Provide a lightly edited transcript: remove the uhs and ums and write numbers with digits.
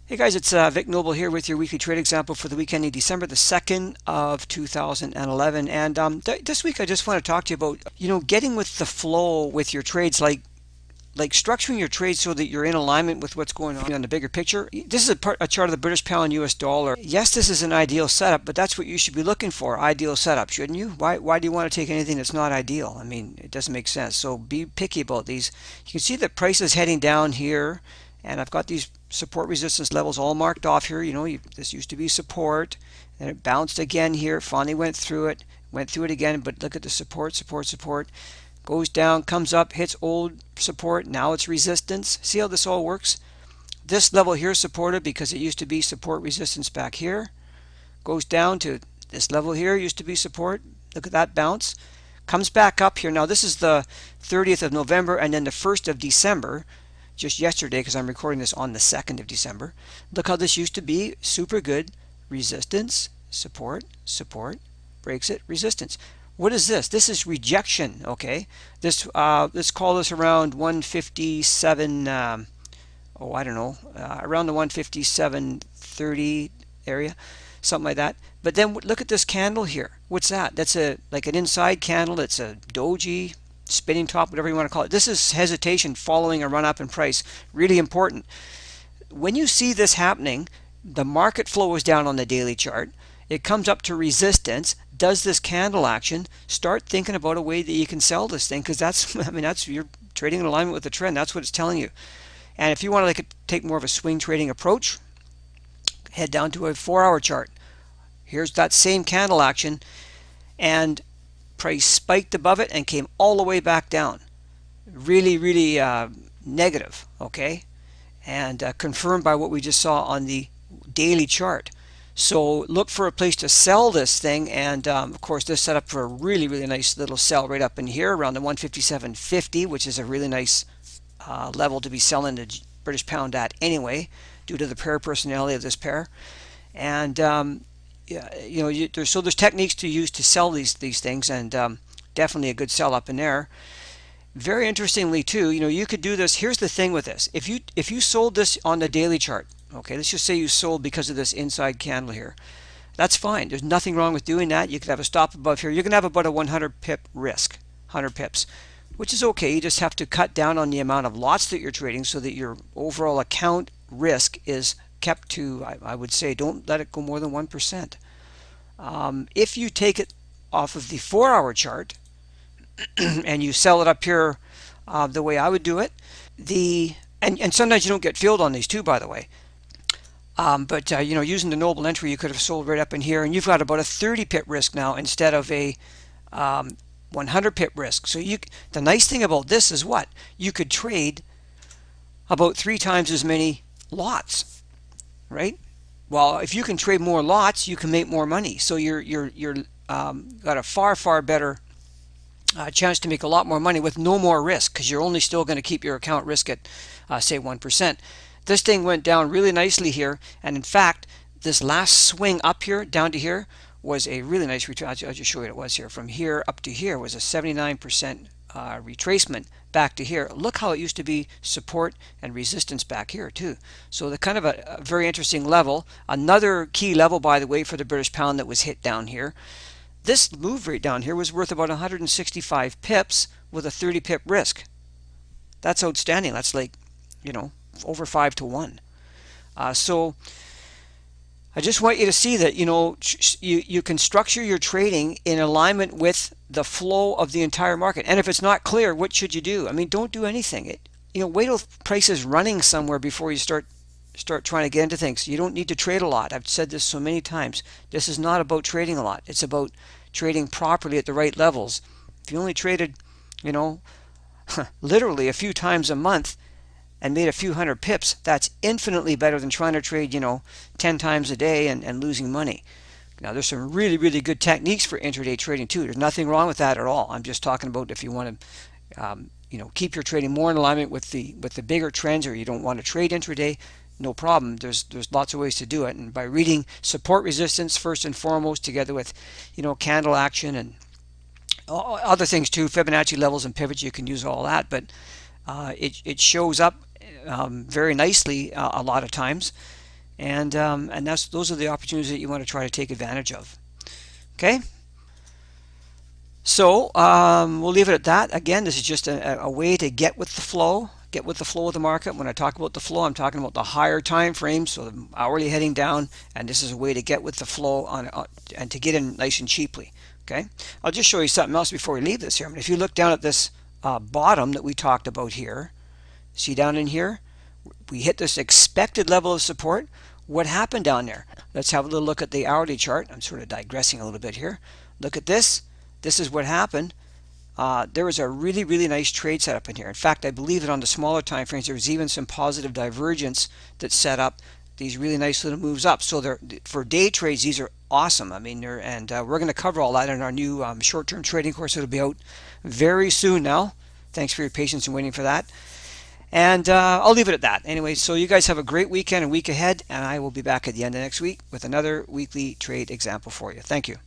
Hey guys, it's Vic Noble here with your weekly trade example for the week ending December the 2nd of 2011. And this week I just want to talk to you about, getting with the flow with your trades, like structuring your trades so that you're in alignment with what's going on the bigger picture. This is a chart of the British pound US dollar. Yes, this is an ideal setup, but that's what you should be looking for, ideal setup, shouldn't you? Why do you want to take anything that's not ideal? I mean, it doesn't make sense. So be picky about these. You can see the price is heading down here, and I've got these support resistance levels all marked off here. This used to be support, and it bounced again here, finally went through it again, but look at the support, goes down, comes up, hits old support, now it's resistance. See how this all works? This level here is supported because it used to be support resistance back here. Goes down to this level here, used to be support. Look at that bounce. Comes back up here. Now this is the 30th of November and then the 1st of December. Just yesterday, because I'm recording this on the 2nd of December. Look how this used to be super good. Resistance, support, breaks it, resistance. What is this? This is rejection, okay? Let's call this around 157, I don't know, around the 157.30 area, something like that. But then look at this candle here. What's that? That's like an inside candle. It's a doji, spinning top, whatever you want to call it. This is hesitation following a run up in price. Really important. When you see this happening, the market flow is down on the daily chart. It comes up to resistance, does this candle action. Start thinking about a way that you can sell this thing, because that's you're trading in alignment with the trend. That's what it's telling you. And if you want to take more of a swing trading approach, head down to a 4-hour chart. Here's that same candle action, and price spiked above it and came all the way back down. Really negative, okay? And confirmed by what we just saw on the daily chart. So look for a place to sell this thing, and of course this set up for a really nice little sell right up in here around the 157.50, which is a really nice level to be selling the British pound at anyway, due to the pair personality of this pair. And there's techniques to use to sell these things, and definitely a good sell up in there. Very interestingly too, you could do this. Here's the thing with this: if you sold this on the daily chart, okay, let's just say you sold because of this inside candle here, that's fine. There's nothing wrong with doing that. You could have a stop above here. You can have about a 100 pip risk, 100 pips, which is okay. You just have to cut down on the amount of lots that you're trading so that your overall account risk is kept to, I would say, don't let it go more than 1%. If you take it off of the 4-hour chart and you sell it up here the way I would do it, and sometimes you don't get filled on these too, by the way. But using the noble entry, you could have sold right up in here, and you've got about a 30 pip risk now instead of a 100 pip risk. So the nice thing about this is what? You could trade about 3 times as many lots, right? Well, if you can trade more lots, you can make more money. So you're got a far better chance to make a lot more money with no more risk, because you're only still going to keep your account risk at say 1%. This thing went down really nicely here, and in fact this last swing up here down to here was a really nice retracement. I'll just show you what it was here. From here up to here was a 79% retracement back to here. Look how it used to be support and resistance back here too. So the kind of a very interesting level. Another key level, by the way, for the British pound that was hit down here. This move right down here was worth about 165 pips with a 30 pip risk. That's outstanding. That's like, over 5 to 1. So I just want you to see that you can structure your trading in alignment with the flow of the entire market. And if it's not clear, what should you do? I mean, don't do anything. Wait till price is running somewhere before you start trying to get into things. You don't need to trade a lot. I've said this so many times. This is not about trading a lot. It's about trading properly at the right levels. If you only traded, literally a few times a month and made a few hundred pips, that's infinitely better than trying to trade 10 times a day and losing money. Now there's some really good techniques for intraday trading too. There's nothing wrong with that at all. I'm just talking about if you want to keep your trading more in alignment with the bigger trends, or you don't want to trade intraday, no problem. There's lots of ways to do it, and by reading support resistance first and foremost, together with candle action and other things too, Fibonacci levels and pivots, you can use all that. But it shows up very nicely a lot of times, And those are the opportunities that you want to try to take advantage of. Okay. So we'll leave it at that. Again, this is just a way to get with the flow, of the market. When I talk about the flow, I'm talking about the higher time frames, so the hourly heading down, and this is a way to get with the flow and to get in nice and cheaply. Okay, I'll just show you something else before we leave this here. I mean, if you look down at this bottom that we talked about here, see down in here, we hit this expected level of support. What happened down there? Let's have a little look at the hourly chart. I'm sort of digressing a little bit here. Look at this. This is what happened. There was a really, really nice trade set up in here. In fact, I believe that on the smaller time frames, there was even some positive divergence that set up these really nice little moves up. So for day trades, these are awesome. I mean, we're going to cover all that in our new short-term trading course. It'll be out very soon now. Thanks for your patience and waiting for that. And I'll leave it at that. Anyway, so you guys have a great weekend and week ahead, and I will be back at the end of next week with another weekly trade example for you. Thank you.